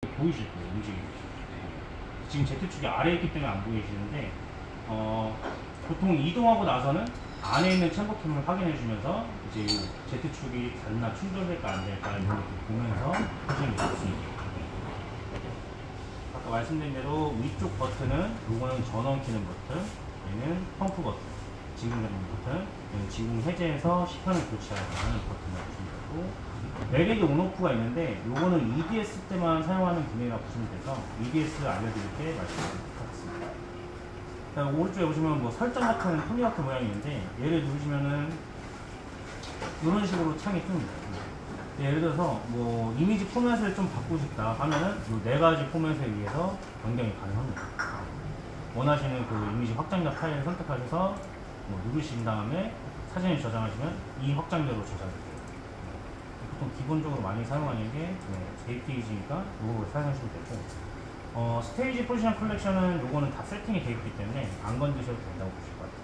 보이실 거예요, 움직임이. 지금 Z축이 아래에 있기 때문에 안 보이시는데, 보통 이동하고 나서는 안에 있는 챔버캠을 확인해 주면서 이제 이 Z축이 닿나 충돌될까 안 될까 이런 것도 보면서 하시는 게 좋습니다. 아까 말씀드린 대로 위쪽 버튼은 요거는 전원 키는 버튼, 얘는 펌프 버튼, 진공 잡는 버튼, 얘는 진공 해제해서 시판을 교체하는 버튼이라고 보시면 되고, LED 온오프가 있는데 요거는 EDS 때만 사용하는 기능이라고 보시면 돼서 EDS를 알려드릴 때 말씀드리도록 하겠습니다. 자, 오른쪽에 보시면 뭐 설정 버튼은 토미와크 모양이 있는데 얘를 누르시면은 이런 식으로 창이 뜹니다. 예를 들어서 뭐 이미지 포맷을 좀 바꾸고 싶다 하면은 이 네 가지 포맷에 의해서 변경이 가능합니다. 원하시는 그 이미지 확장자 파일을 선택하셔서 뭐 누르신 다음에 사진을 저장하시면 이 확장자로 저장이 돼요. 보통 기본적으로 많이 사용하는 게 JPEG니까 이거 사용하시면 되고, 스테이지 포지션 컬렉션은 요거는 다 세팅이 되어 있기 때문에 안 건드셔도 된다고 보실 것 같아요.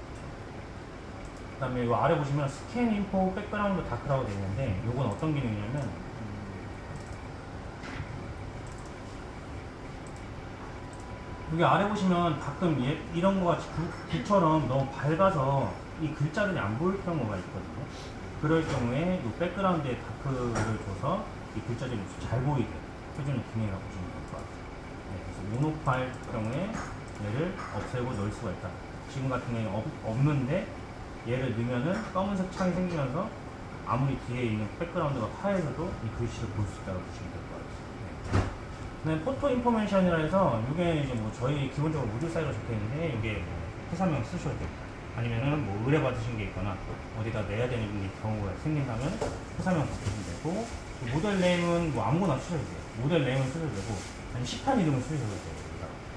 그 다음에 이 아래 보시면 스캔 인포 백그라운드 다크라고 되어 있는데 요건 어떤 기능이냐면 여기 아래 보시면 가끔 이런 거 같이 불처럼 너무 밝아서 이 글자들이 안 보일 경우가 있거든요. 그럴 경우에 이 백그라운드에 다크를 줘서 이 글자들이 잘 보이게 해주는 기능이라고 보시면 될 것 같아요. 그래서 온오프 할 경우에 얘를 없애고 넣을 수가 있다. 지금 같은 경우에 없는데 얘를 넣으면은 검은색 창이 생기면서 아무리 뒤에 있는 백그라운드가 하얘서도 이 글씨를 볼 수 있다고 보시면 될 것 같아요. 네, 포토 인포메이션이라 해서 이게 이제 뭐 저희 기본적으로 모듈 사이로 적혀 있는데 이게 회사명 쓰셔도 됩니다. 아니면은 뭐 의뢰 받으신 게 있거나 어디다 내야 되는 경우가 생긴다면 회사명 바꾸시면 되고, 모델 네임은 뭐 아무거나 쓰셔도 돼요. 모델 네임을 쓰셔도 되고, 아니면 시판 이름을 쓰셔도 돼요.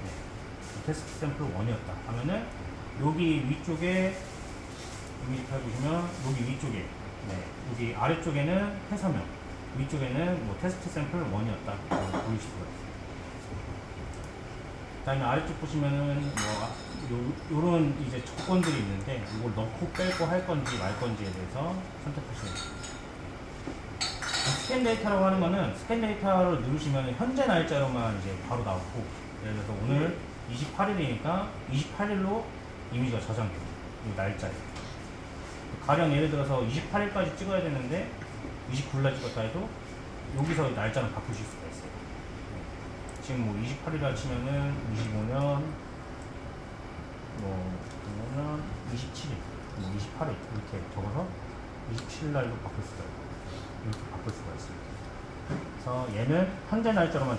네. 테스트 샘플 1이었다 하면은 여기 위쪽에 이미지 파일 보시면 여기 위쪽에 여기 아래쪽에는 회사명, 위쪽에는 뭐 테스트 샘플 1이었다 보일 수가 있어요. 그 다음에 아래쪽 보시면은 뭐 요런 이제 조건들이 있는데 이걸 넣고 빼고 할 건지 말 건지에 대해서 선택하시면 됩니다. 스캔 데이터라고 하는 거는 스캔 데이터를 누르시면 현재 날짜로만 이제 바로 나오고, 예를 들어서 오늘 28일이니까 28일로 이미지가 저장됩니다. 이 날짜에. 가령 예를 들어서 28일까지 찍어야 되는데 29일날 찍었다 해도 여기서 날짜는 바꾸실 수가 있어요. 지금 뭐 28일날 치면은 25년 뭐 그러면 27일, 뭐 28일 이렇게 적어서 27일날로 바꿀 수가 있고 이렇게 바꿀 수가 있습니다. 그래서 얘는 현재 날짜로만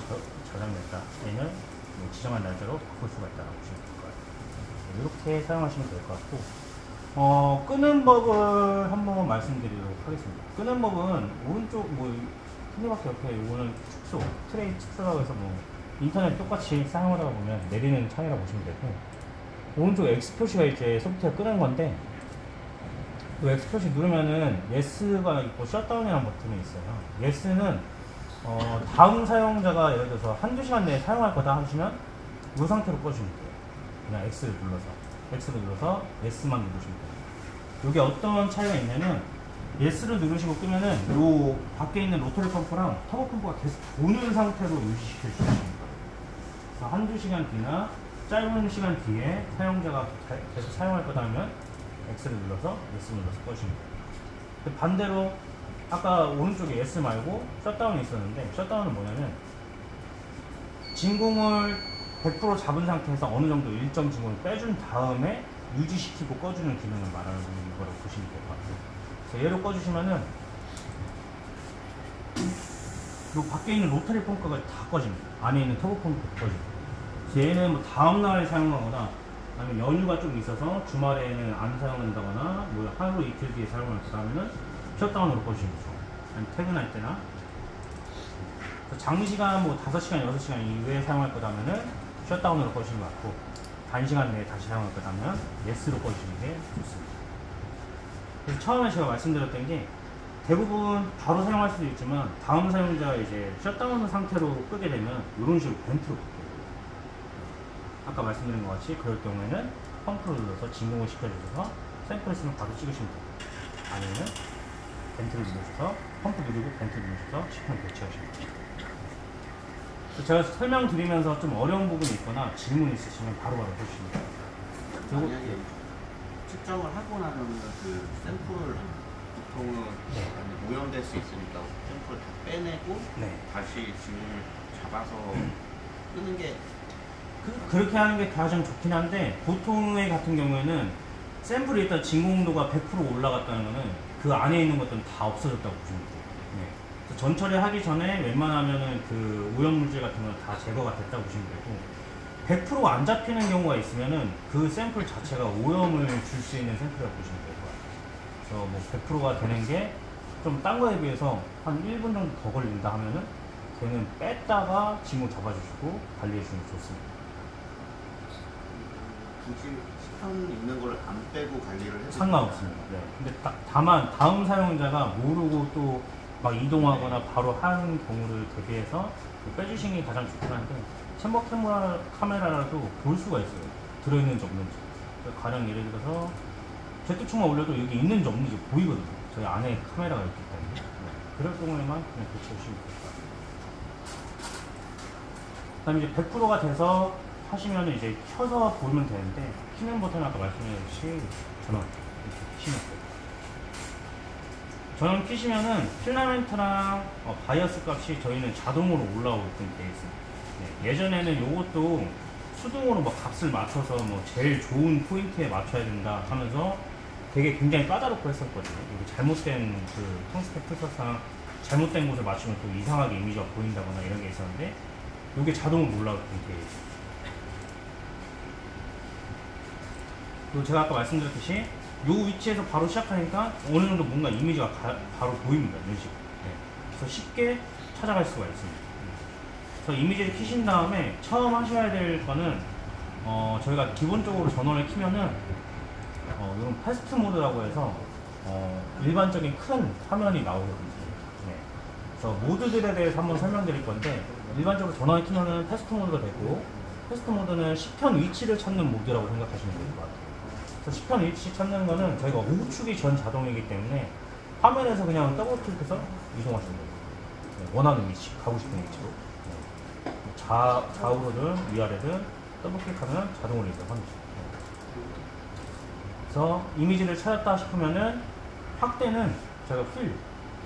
저장됐다. 얘는 뭐 지정한 날짜로 바꿀 수가 있다고 보시면 될 것 같아요. 이렇게 사용하시면 될 것 같고, 끄는 법을 한번 말씀드리도록 하겠습니다. 끄는 법은 오른쪽 뭐 톱니바퀴 옆에 이거는 축소, 트레이 축소라고 해서 뭐 인터넷 똑같이 사용하다가 보면 내리는 창이라고 보시면 되고, 오른쪽 X 표시가 이제 소프트웨어 끄는 건데 그 X 표시 누르면은 Yes가 있고 셧다운이라는 버튼이 있어요. Yes는 다음 사용자가 예를 들어서 한두 시간 내에 사용할 거다 하시면 이 상태로 꺼주시면 돼요. 그냥 X를 눌러서 Yes만 누르시면 돼요. 이게 어떤 차이가 있냐면 Yes를 누르시고 끄면은 요 밖에 있는 로터리 펌프랑 터보 펌프가 계속 도는 상태로 유지시켜 주시면 됩니다. 그래서 한두 시간 뒤나 짧은 시간 뒤에 사용자가 계속 사용할 거다 하면 X를 눌러서 Yes 눌러서 꺼주시면 돼요. 반대로 아까 오른쪽에 Yes 말고 셧다운이 있었는데, 셧다운은 뭐냐면 진공을 100% 잡은 상태에서 어느 정도 일정 진공을 빼준 다음에 유지시키고 꺼주는 기능을 말하는 거라고 보시면 될 것 같아요. 그래서 얘로 꺼주시면은 요 밖에 있는 로터리 펌프가 다 꺼집니다. 안에 있는 터보 펌프가 꺼집니다. 얘는 뭐 다음날에 사용하거나 아니면 연휴가 좀 있어서 주말에는 안 사용한다거나 뭐 하루 이틀 뒤에 사용할 거 하면은 셧다운으로 꺼주시면 좋죠. 아니면 퇴근할 때나 장시간 뭐 5시간, 6시간 이외에 사용할 거다 하면은 셧다운으로 꺼주시는 것 같고, 단시간 내에 다시 사용할 거다 하면 Yes로 꺼주시는 게 좋습니다. 그래서 처음에 제가 말씀드렸던 게 대부분 바로 사용할 수도 있지만 다음 사용자가 이제 셧다운 상태로 끄게 되면 이런 식으로 벤트로 바뀌어요. 아까 말씀드린 것 같이 그럴 경우에는 펌프를 눌러서 진공을 시켜주셔서 샘플 있으면 바로 찍으시면 됩니다. 아니면 벤트를 누르셔서 펌프 누르고 벤트 누르셔서 시판을 교체하시면 됩니다. 제가 설명드리면서 좀 어려운 부분이 있거나 질문 있으시면 바로바로 해주시면 돼요. 만약에 측정을 하고 나면 그 샘플 보통은 네. 오염될 수 있으니까 샘플 다 빼내고 네. 다시 지문을 잡아서 끄는 게 그렇게 하는 게 가장 좋긴 한데 보통의 같은 경우에는 샘플이 일단 진공도가 100% 올라갔다는 거는 그 안에 있는 것들은 다 없어졌다고 보시면 돼요. 네. 그래서 전 처리하기 전에 웬만하면은 그 오염물질 같은 건 다 제거가 됐다고 보시면 되고 100%안 잡히는 경우가 있으면은 그 샘플 자체가 오염을 줄 수 있는 샘플이라고 보시면 될 것 같아요. 그래서 뭐 100%가 되는 게 좀 딴 거에 비해서 한 1분 정도 더 걸린다 하면은 걔는 뺐다가 진공 잡아주시고 관리해 주면 좋습니다. 굳이 시판 있는 걸 안 빼고 관리를 해도 상관없습니다. 네. 근데 다만 다음 사용자가 모르고 또 막 이동하거나 바로 하는 경우를 대비해서 빼주시는 게 가장 좋긴 한데 챔버 카메라라도 볼 수가 있어요. 들어있는지 없는지. 가령 예를 들어서 제트축만 올려도 여기 있는지 없는지 보이거든요. 저희 안에 카메라가 있기 때문에. 네. 그럴 경우에만 그냥 교체해주시면 될 것 같아요. 그 다음에 이제 100%가 돼서 하시면 이제 켜서 보면 되는데 키는 버튼 아까 말씀드렸듯이 전원 이렇게 키시면 돼요. 전원 키시면은 필라멘트랑 바이어스 값이 저희는 자동으로 올라오게끔 되어 있습니다. 네, 예전에는 요것도 수동으로 막 값을 맞춰서 뭐 제일 좋은 포인트에 맞춰야 된다 하면서 되게 굉장히 까다롭고 했었거든요. 이게 잘못된 그 텅스텐 필터상 잘못된 곳에 맞추면 또 이상하게 이미지가 보인다거나 이런 게 있었는데 이게 자동으로 올라오게끔 되어 있어요. 그리고 제가 아까 말씀드렸듯이 이 위치에서 바로 시작하니까 어느 정도 뭔가 이미지가 바로 보입니다. 이런 식으로. 네. 그래서 쉽게 찾아갈 수가 있습니다. 그래서 이미지를 키신 다음에 처음 하셔야 될 거는 저희가 기본적으로 전원을 키면은 이런 패스트 모드라고 해서 일반적인 큰 화면이 나오거든요. 네. 그래서 모드들에 대해서 한번 설명드릴 건데 일반적으로 전원을 키면은 패스트 모드가 되고 패스트 모드는 시편 위치를 찾는 모드라고 생각하시면 될 것 같아요. 그래서 시편 위치 찾는 거는 저희가 우측이 전 자동이기 때문에 화면에서 그냥 더블 클릭해서 이동하시면 돼요. 네, 원하는 위치, 가고 싶은 위치로. 네. 좌우로든 위아래든 더블 클릭하면 자동으로 이동합니다. 네. 그래서 이미지를 찾았다 싶으면은 확대는 저희가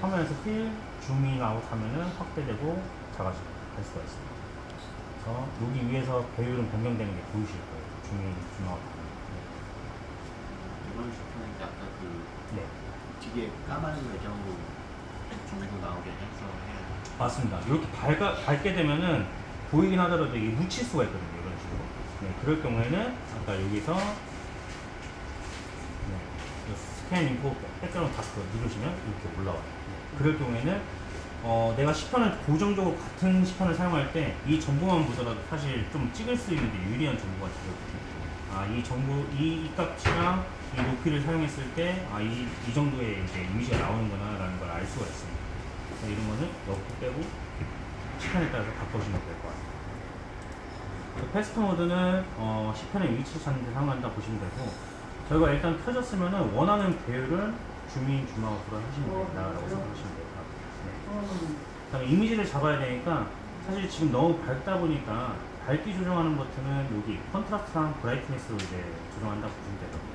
화면에서 줌인 아웃 하면은 확대되고 작아질 수가 있습니다. 그래서 여기 위에서 배율은 변경되는 게 보이실 거예요. 줌인, 줌아웃. 이런 식으로 아까 그 네. 뒤에 까만 배경으로 좀더 나오게 해서 해야 맞습니다. 이렇게 밝게 되면은 보이긴 하더라도 이게 묻힐 수가 있거든요. 이런 식으로. 네, 그럴 경우에는 아까 여기서 네, 스캔 인포 백그라운드 다크 누르시면 이렇게 올라와요. 네, 그럴 경우에는 내가 시편을 고정적으로 같은 시편을 사용할 때 이 정보만 보더라도 사실 좀 찍을 수 있는 게 유리한 정보가 되거든요. 이 값이랑 이 높이를 사용했을 때, 이 정도의 이제 이미지가 나오는구나 라는 걸 알 수가 있습니다. 그래서 이런 거는 이렇게 빼고 시편에 따라서 바꿔주시면 될 것 같아요. 패스트 모드는 시편의 위치 찾는 데 사용한다 보시면 되고, 저희가 일단 켜졌으면은 원하는 배율은 줌인, 줌아웃으로 하시면 된다라고 생각하시면 될 것 같아요. 네. 그다음에 이미지를 잡아야 되니까 사실 지금 너무 밝다 보니까 밝기 조정하는 버튼은 여기 컨트라스트랑 브라이트니스로 이제 조정한다고 보시면 되거든요.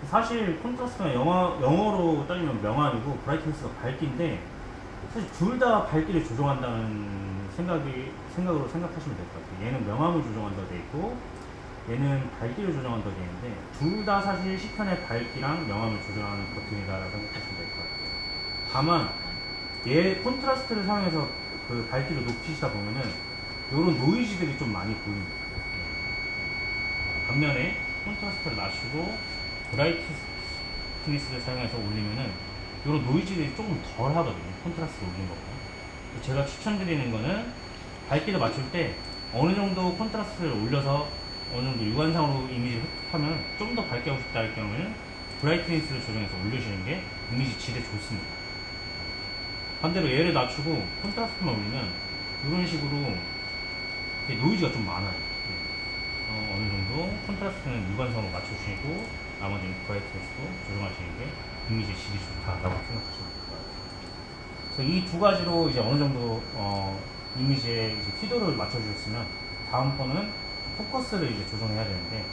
사실 컨트라스트가 영어로 따지면 명암이고 브라이트니스가 밝기인데 사실 둘 다 밝기를 조정한다는 생각으로 생각하시면 될 것 같아요. 얘는 명암을 조정한다고 되어 있고 얘는 밝기를 조정한다고 되어 있는데 둘 다 사실 시편의 밝기랑 명암을 조정하는 버튼이다라고 생각하시면 될 것 같아요. 다만 얘 콘트라스트를 사용해서 그 밝기를 높이시다 보면은 이런 노이즈들이 좀 많이 보입니다. 반면에 콘트라스트를 낮추고 브라이트니스를 사용해서 올리면은 이런 노이즈들이 조금 덜 하거든요. 콘트라스트 올린 것보다. 제가 추천드리는 거는 밝기를 맞출 때 어느 정도 콘트라스트를 올려서 어느 정도 육안상으로 이미지를 획득하면 좀 더 밝게 하고 싶다 할 경우에는 브라이트니스를 조정해서 올리시는 게 이미지 질에 좋습니다. 반대로 얘를 낮추고 콘트라스트만 올리면 이런 식으로 노이즈가 좀 많아요. 어느 정도 콘트라스트는 육안상으로 맞춰주시고 나머지는 브라이트니스로 조정하시는 게 이미지 질이 좋다라고 생각하시면 될 것 같아요. 그래서 이 두 가지로 이제 어느 정도 이미지에 이제 휘도를 맞춰주셨으면 다음번은 포커스를 이제 조정해야 되는데,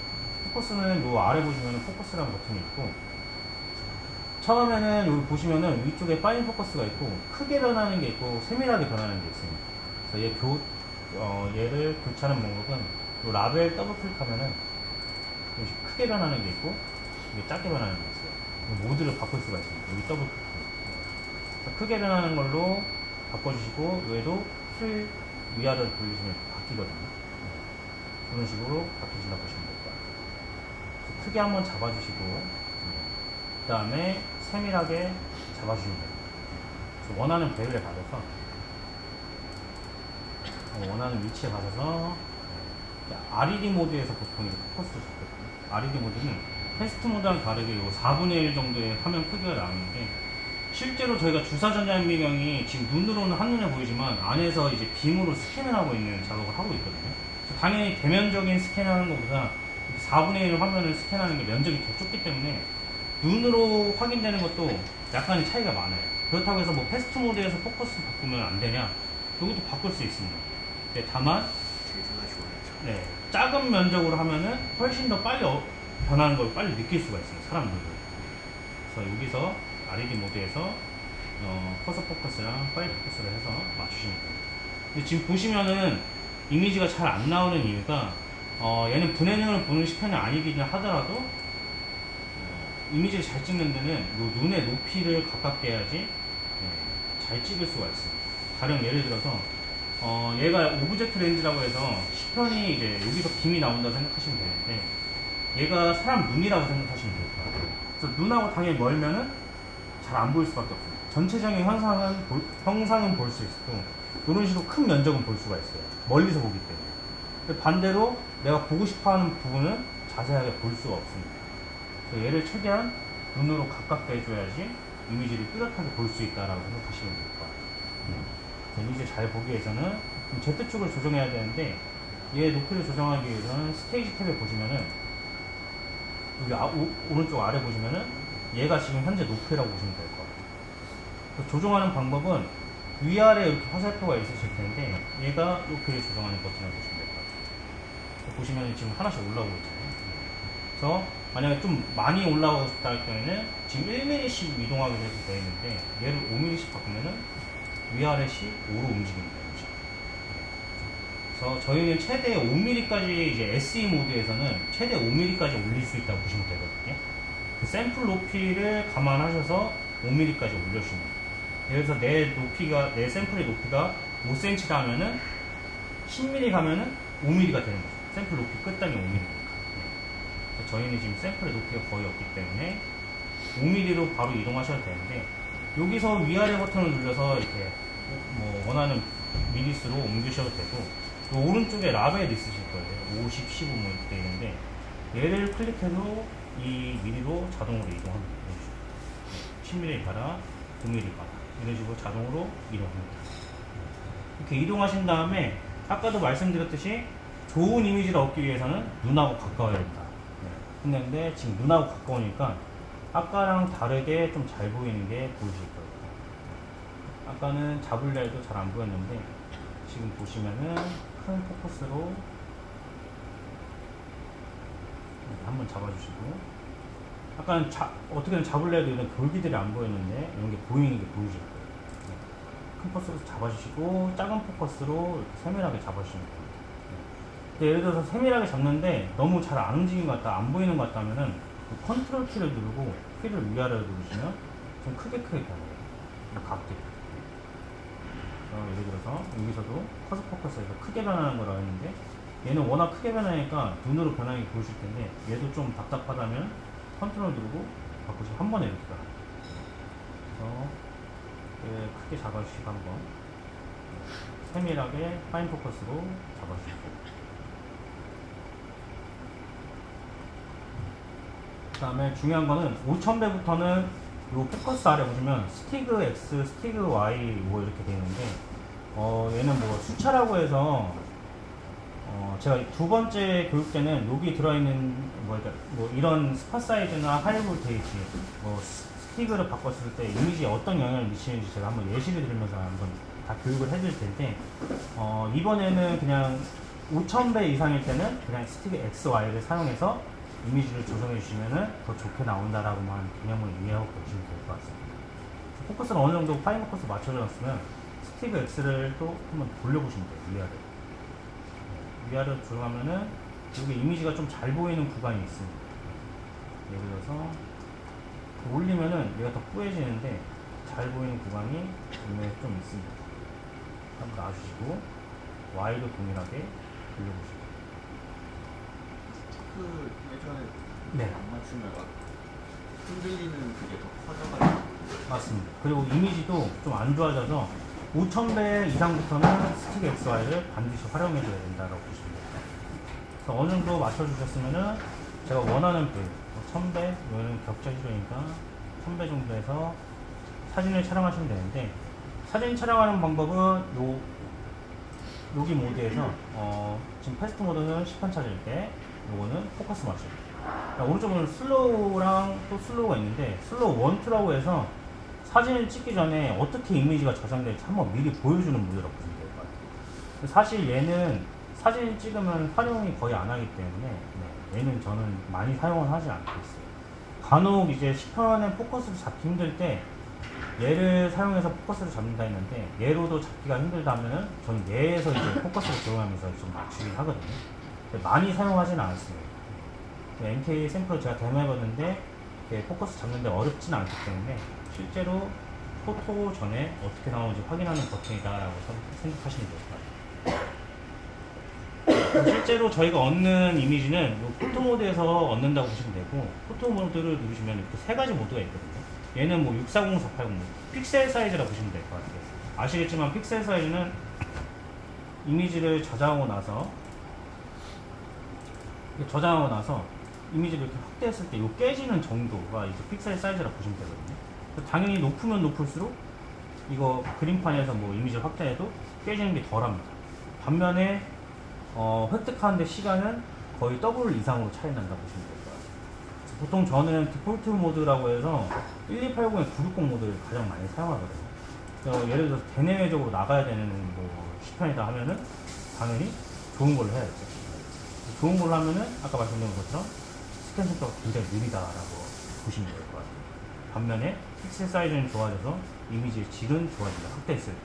포커스는 요 아래 보시면 포커스라는 버튼이 있고, 처음에는 여기 보시면은 위쪽에 파인 포커스가 있고 크게 변하는 게 있고 세밀하게 변하는 게 있습니다. 그래서 얘를 교체하는 방법은 요 라벨 더블 클릭하면은 크게 변하는 게 있고 이게 작게 변하는 게 있어요. 이 모드를 바꿀 수가 있습니다. 여기 더블 클릭. 크게 변하는 걸로 바꿔주시고, 얘도 풀 위아래로 돌리시면 바뀌거든요. 그런 식으로 바꾸신다 보시면 될 거예요. 크게 한번 잡아주시고, 그 다음에 세밀하게 잡아주시면 됩니다. 원하는 배열에 맞아서, 원하는 위치에 맞아서 RED 모드에서 보통 이렇게 포커스를 잡거든요. RED 모드는 테스트 모드랑 다르게 4분의 1 정도의 화면 크기가 나오는데, 실제로 저희가 주사 전자현미경이 지금 눈으로는 한눈에 보이지만 안에서 이제 빔으로 스캔을 하고 있는 작업을 하고 있거든요. 당연히 대면적인 스캔하는 것보다 4분의 1 화면을 스캔하는 게 면적이 더 좁기 때문에 눈으로 확인되는 것도 약간의 차이가 많아요. 그렇다고 해서 뭐 패스트 모드에서 포커스 바꾸면 안 되냐? 여기도 바꿀 수 있습니다. 네, 다만 네, 작은 면적으로 하면은 훨씬 더 빨리 변하는 걸 빨리 느낄 수가 있어요, 사람들도. 그래서 여기서 RED 모드에서 커서 포커스랑 파일 포커스를 해서 맞추시면 됩니다. 근데 지금 보시면은 이미지가 잘 안 나오는 이유가 얘는 분해능을 보는 시편이 아니긴 하더라도 이미지를 잘 찍는 데는 요 눈의 높이를 가깝게 해야지 잘 찍을 수가 있습니다. 가령 예를 들어서 얘가 오브젝트 렌즈라고 해서 시편이 이제 여기서 빔이 나온다고 생각하시면 되는데, 얘가 사람 눈이라고 생각하시면 될 것 같아요. 그래서 눈하고 당연히 멀면은 잘 안 보일 수밖에 없습니다. 전체적인 형상은 볼 수 있고 이런 식으로 큰 면적은 볼 수가 있어요, 멀리서 보기 때문에. 근데 반대로 내가 보고 싶어하는 부분은 자세하게 볼 수가 없습니다. 그래서 얘를 최대한 눈으로 가깝게 해줘야지 이미지를 뚜렷하게 볼 수 있다라고 생각하시면 될 것 같아요. 이미지 잘 보기 위해서는 Z축을 조정해야 되는데, 얘 높이를 조정하기 위해서는 스테이지 탭에 보시면은 여기 오른쪽 아래 보시면은 얘가 지금 현재 높이라고 보시면 될 것 같아요. 조정하는 방법은 위아래 이렇게 화살표가 있으실 텐데, 얘가 높이를 조정하는 버튼을 보시면 될 것 같아요. 보시면 지금 하나씩 올라오고 있잖아요. 그래서 만약에 좀 많이 올라가고 싶다 할 경우에는 지금 1mm씩 이동하게 해도 되는데, 얘를 5mm씩 바꾸면은 위아래씩 5로 움직입니다. 그래서 저희는 최대 5mm까지 이제 SE 모드에서는 최대 5mm까지 올릴 수 있다고 보시면 되거든요. 그 샘플 높이를 감안하셔서 5mm까지 올려주시면 돼요. 예를 들어서 내 샘플의 높이가 5cm라면은 10mm 가면은 5mm가 되는 거죠. 샘플 높이 끝단이 5mm니까. 그래서 저희는 지금 샘플의 높이가 거의 없기 때문에 5mm로 바로 이동하셔도 되는데, 여기서 위아래 버튼을 눌러서 이렇게 뭐 원하는 미리수로 옮기셔도 되고, 또 오른쪽에 라벨 있으실 거예요. 50, 15 뭐 이렇게 있는데, 얘를 클릭해도 이 미리로 자동으로 이동합니다. 10mm 가라, 9mm 가라, 이런 식으로 자동으로 이동합니다. 이렇게 이동하신 다음에 아까도 말씀드렸듯이 좋은 이미지를 얻기 위해서는 눈하고 가까워야 된다. 근데 지금 눈하고 가까우니까 아까랑 다르게 좀 잘 보이는 게 보이실 거예요. 아까는 잡을려 해도 잘 안 보였는데, 지금 보시면은 큰 포커스로 한번 잡아주시고, 아까는 어떻게든 잡을려 해도 이런 돌기들이 안 보였는데 이런 게 보이는 게 보이실 거예요. 큰 포커스로 잡아주시고 작은 포커스로 이렇게 세밀하게 잡아주시면 됩니다. 근데 예를 들어서 세밀하게 잡는데 너무 잘 안 움직이는 것 같다, 안 보이는 것 같다면은 컨트롤 키를 누르고 키를 위아래로 누르시면 좀 크게 변해요. 각도. 예를 들어서 여기서도 커서 포커스에서 크게 변하는 거라고 했는데, 얘는 워낙 크게 변하니까 눈으로 변하는 게 보이실 텐데, 얘도 좀 답답하다면 컨트롤 누르고 바꾸시고 한 번에 이렇게 변합니다. 그래서 크게 잡아주시고 한번 세밀하게 파인 포커스로 잡아주시고, 그 다음에 중요한 거는 5000배부터는 요 포커스 아래 보시면 스티그 X, 스티그 Y 뭐 이렇게 되어 있는데, 얘는 뭐 숫자라고 해서 제가 두 번째 교육 때는 여기 들어있는 뭐 이런 스팟 사이즈나 하이 볼테이지, 스틱을 바꿨을 때 이미지에 어떤 영향을 미치는지 제가 한번 예시를 들으면서 한번 다 교육을 해드릴 텐데 이번에는 그냥 5000배 이상일 때는 그냥 스틱 XY를 사용해서 이미지를 조정해 주시면은 더 좋게 나온다라고만 개념을 이해하고 보시면 될 것 같습니다. 포커스는 어느 정도 파인 포커스 맞춰졌으면 스틱 X를 또 한번 돌려보시면 돼요. 위아래. 위아래로 조정하면은 여기 이미지가 좀 잘 보이는 구간이 있습니다. 예를 들어서 올리면은 얘가 더 뿌얘지는데 잘 보이는 구간이 눈에 좀 있습니다. 한번 놔주시고 Y도 동일하게 돌려보시고. 그 예전에 네. 안 맞추면 막 흔들리는 그게 더 커져가지고. 맞습니다. 그리고 이미지도 좀 안 좋아져서 5000배 이상부터는 스틱 XY를 반드시 활용해줘야 된다고 보시면 됩니다. 그래서 어느 정도 맞춰주셨으면은 제가 원하는 뷰 1000배, 이거는 격자 시도니까 1000배 정도에서 사진을 촬영하시면 되는데, 사진 촬영하는 방법은 여기 모드에서 지금 패스트 모드는 10판 찾을 때, 요거는 포커스 맞추기. 오른쪽은 슬로우랑 또 슬로우가 있는데, 슬로우 1, 2라고 해서 사진을 찍기 전에 어떻게 이미지가 저장될지 한번 미리 보여주는 모드라고 보시면 될 것 같아요. 사실 얘는 사진 찍으면 활용이 거의 안 하기 때문에 얘는 저는 많이 사용을 하지 않고 있어요. 간혹 이제 10편에 포커스를 잡기 힘들 때 얘를 사용해서 포커스를 잡는다 했는데, 얘로도 잡기가 힘들다 하면은 저는 얘에서 이제 포커스를 적용하면서 좀 맞추긴 하거든요. 근데 많이 사용하지는 않습니다. MK 샘플을 제가 데모해봤는데 포커스 잡는데 어렵지는 않기 때문에 실제로 포토 전에 어떻게 나오는지 확인하는 버튼이다라고 생각하시면 될 것 같아요. 실제로 저희가 얻는 이미지는 포토 모드에서 얻는다고 보시면 되고, 포토 모드를 누르시면 이렇게 세 가지 모드가 있거든요. 얘는 뭐 640, 480 모드, 픽셀 사이즈라고 보시면 될 것 같아요. 아시겠지만 픽셀 사이즈는 이미지를 저장하고 나서 이미지를 이렇게 확대했을 때 이 깨지는 정도가 이제 픽셀 사이즈라고 보시면 되거든요. 당연히 높으면 높을수록 이거 그림판에서 뭐 이미지를 확대해도 깨지는 게 덜합니다. 반면에 획득하는데 시간은 거의 더블 이상으로 차이 난다고 보시면 될 것 같아요. 보통 저는 디폴트 모드라고 해서 12809의 960 모드를 가장 많이 사용하거든요. 예를 들어서 대내외적으로 나가야 되는 뭐 10편이다 하면은 당연히 좋은 걸로 해야죠. 좋은 걸로 하면은 아까 말씀드린 것처럼 스캔 속도가 굉장히 느리다라고 보시면 될 것 같아요. 반면에 픽셀 사이즈는 좋아져서 이미지의 질은 좋아집니다. 확대했을 때.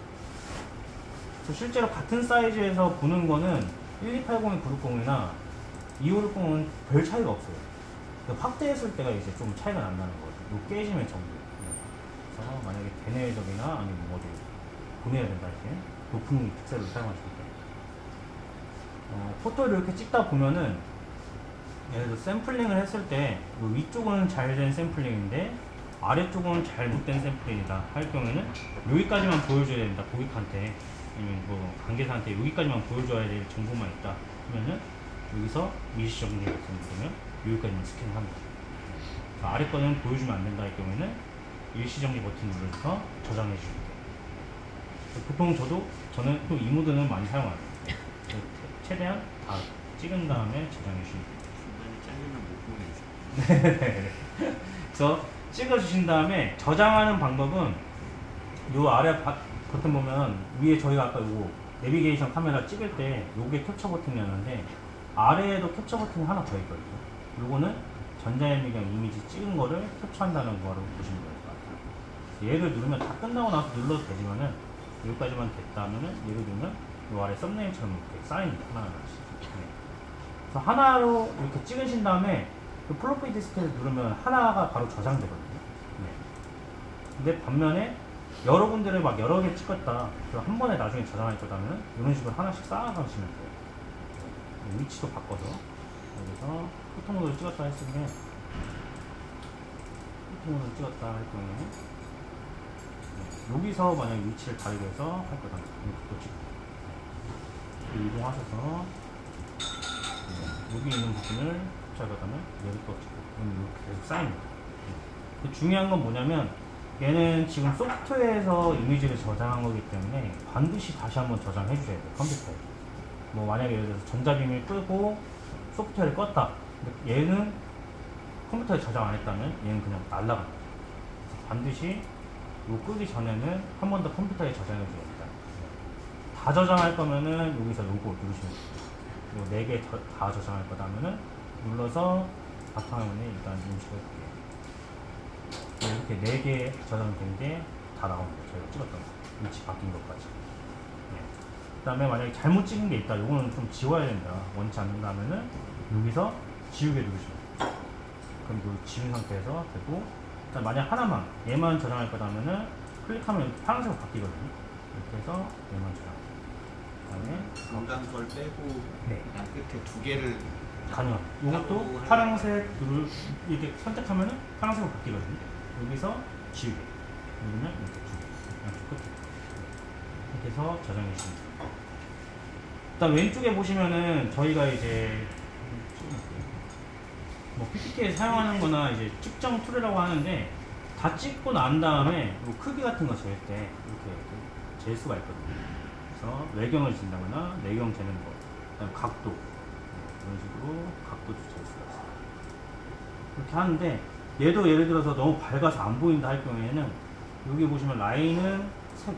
그래서 실제로 같은 사이즈에서 보는 거는 12802, 960이나 2560은 별 차이가 없어요. 확대했을 때가 이제 좀 차이가 난다는 거죠. 요 깨지면 정도. 그래서 만약에 대내외적이나 아니면 뭐 어디 보내야 된다 할 때 높은 픽셀을 사용하실 때 포토를 이렇게 찍다 보면은 예를 들어 샘플링을 했을 때 위쪽은 잘 된 샘플링인데 아래쪽은 잘못된 샘플링이다 할 경우에는 여기까지만 보여줘야 된다, 고객한테 아니면 뭐 관계사한테 여기까지만 보여줘야 될 정보만 있다 하면은 여기서 일시정지 버튼을 누르면 여기까지만 스캔을 합니다. 아래 거는 보여주면 안 된다 할 경우에는 일시정지 버튼을 눌러서 저장해 주시면 돼요. 보통 저는 또 이 모드는 많이 사용합니다. 최대한 다 찍은 다음에 저장해 주시면 돼요. 중간에 잘리면 못 보내죠. 그래서 찍어주신 다음에 저장하는 방법은 요 아래 버튼 보면 위에 저희가 아까 요거 내비게이션 카메라 찍을 때 요게 캡처 버튼이었는데 아래에도 캡처 버튼이 하나 더 있거든요. 요거는 전자현미경 이미지 찍은 거를 캡처한다는 거로 보시면 될 것 같아요. 얘를 누르면 다 끝나고 나서 눌러도 되지만은 여기까지만 됐다 하면은 얘를 누르면 요 아래 썸네일처럼 이렇게 쌓입니다. 하나하나씩. 그래서 하나로 이렇게 찍으신 다음에 그 플로피 디스크를 누르면 하나가 바로 저장되거든요. 근데 반면에 여러 군데를 막 여러 개 찍었다. 그럼 한 번에 나중에 저장할 거다면 이런 식으로 하나씩 쌓아가시면 돼요. 위치도 바꿔서 여기서 포토모드를 찍었다 했을 때 포토모드를 찍었다 할 경우에 여기서 만약 위치를 다르게 해서 할 거다. 이것도 찍고 이동하셔서 여기 있는 부분을 캡처하다면 얘를 또 찍고 이렇게 계속 쌓입니다. 중요한 건 뭐냐면 얘는 지금 소프트웨어에서 이미지를 저장한 거기 때문에 반드시 다시 한번 저장해 주셔야 돼요. 컴퓨터에. 뭐 만약에 예를 들어서 전자비밀 끄고 소프트웨어를 껐다. 근데 얘는 컴퓨터에 저장 안 했다면 얘는 그냥 날라갑니다. 그래서 반드시 요 끄기 전에는 한 번 더 컴퓨터에 저장해 줘야 됩니다. 다 저장할 거면은 여기서 요거 누르시면 돼요. 요 4개 다 저장할 거다면은 눌러서 바탕화면에 일단 인식해 볼게요. 이렇게 4개 저장된 게 다 나옵니다. 저희가 찍었던 거. 위치 바뀐 것까지. 네. 그 다음에 만약에 잘못 찍은 게 있다. 요거는 좀 지워야 된다. 원치 않는다면은 여기서 지우개 누르시면 돼요. 그럼 그 지운 상태에서 되고, 일단 만약 하나만 얘만 저장할 거다면은 클릭하면 이렇게 파란색으로 바뀌거든요. 이렇게 해서 얘만 저장. 그다음에 중간 걸 빼고 네. 그냥 끝에 2개를 가능합니다. 이것도 파란색 이렇게 선택하면은 파란색으로 바뀌거든요. 여기서 지우개 누르면 이렇게 두 개. 이렇게 끝에. 이렇게 해서 저장해 주시면 돼요. 일단 왼쪽에 보시면은 저희가 이제 뭐 PPT에 사용하는 거나 이제 측정 툴이라고 하는데 다 찍고 난 다음에 뭐 크기 같은 거 잴 때 이렇게 잴 수가 있거든요. 그래서 외경을 진다거나 내경 재는 거, 그다음 각도 이런 식으로 각도도 잴 수가 있어요. 그렇게 하는데 얘도 예를 들어서 너무 밝아서 안 보인다 할 경우에는 여기 보시면 라인은 색,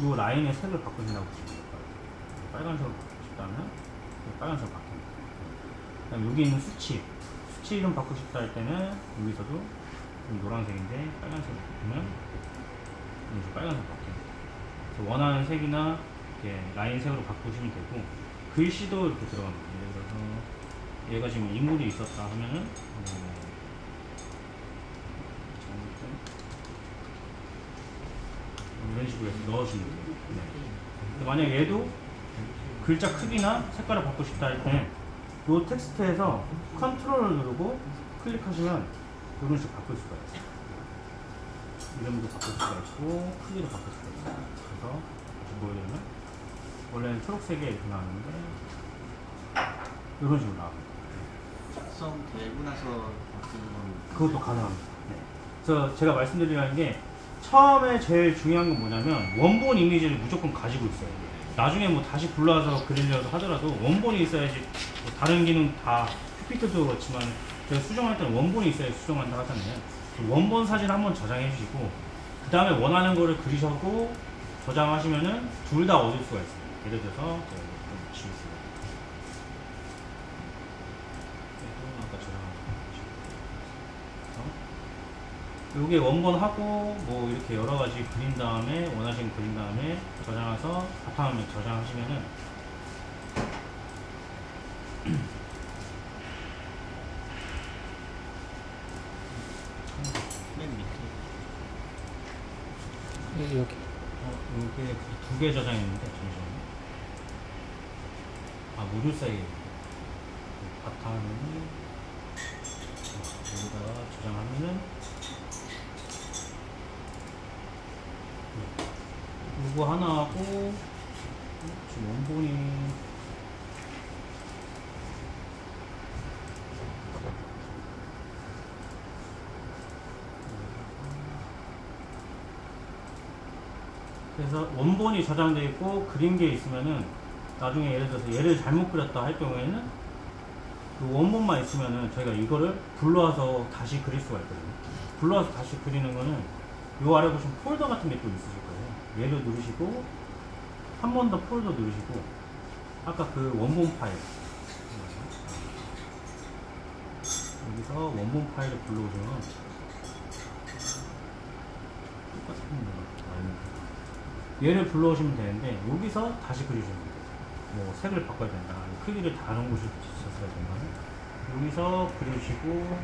요 라인의 색을 바꾸신다고 보시면 돼요. 빨간색으로 바꾸고 싶다면 빨간색으로 바뀝니다. 그다음 여기 있는 수치 좀 바꾸고 싶다 할 때는 여기서도 노란색인데 빨간색으로 바꾸면 이제 빨간색으로 바뀝니다. 그래서 원하는 색이나 이렇게 라인 색으로 바꾸시면 되고, 글씨도 이렇게 들어갑니다. 예를 들어서 얘가 지금 인물이 있었다 하면은 이런 식으로 해서 넣어주면 돼요. 네. 만약 얘도 글자 크기나 색깔을 바꾸고 싶다 할 때 이 텍스트에서 컨트롤을 누르고 클릭하시면 이런 식으로 바꿀 수가 있어요. 이름도 바꿀 수가 있고 크기도 바꿀 수가 있어요. 그래서 보여드리면 원래는 초록색에 이렇게 나왔는데 이런 식으로 나옵니다. 작성되고 나서 바꾸는 건 그것도 가능합니다. 네. 그래서 제가 말씀드리려는 게 처음에 제일 중요한 건 뭐냐면 원본 이미지를 무조건 가지고 있어요. 나중에 뭐 다시 불러와서 그리려고 하더라도 원본이 있어야지. 뭐 다른 기능 다 PPT도 그렇지만 제가 수정할 때는 원본이 있어야 수정한다 하잖아요. 원본 사진 한번 저장해 주시고 그 다음에 원하는 거를 그리셔고 저장하시면은 둘 다 얻을 수가 있어요. 예를 들어서 제가 좀 지우겠습니다. 아까 저장한 거 요게 원본하고 뭐 이렇게 여러 가지 그린 다음에 원하시는 그린 다음에 저장해서 바탕화면 저장하시면은 맨 밑에 여기 요게 2개 저장했는데 잠시만요. 아 모듈 사이에 바탕화면이 여기다가 저장하면은 이거 하나 하고 지금 원본이 그래서 원본이 저장되어 있고 그린 게 있으면은 나중에 예를 들어서 얘를 잘못 그렸다 할 경우에는 그 원본만 있으면은 저희가 이거를 불러와서 다시 그릴 수가 있거든요. 불러와서 다시 그리는 거는 요 아래 보시면 폴더 같은 게 또 있으실 거예요. 얘를 누르시고 한 번 더 폴더 누르시고 아까 그 원본 파일 여기서 원본 파일을 불러오시면 똑같은 거 얘를 불러오시면 되는데 여기서 다시 그리시면 돼요. 뭐 색을 바꿔야 된다, 크기를 다른 곳에 붙였어야 된다, 여기서 그리시고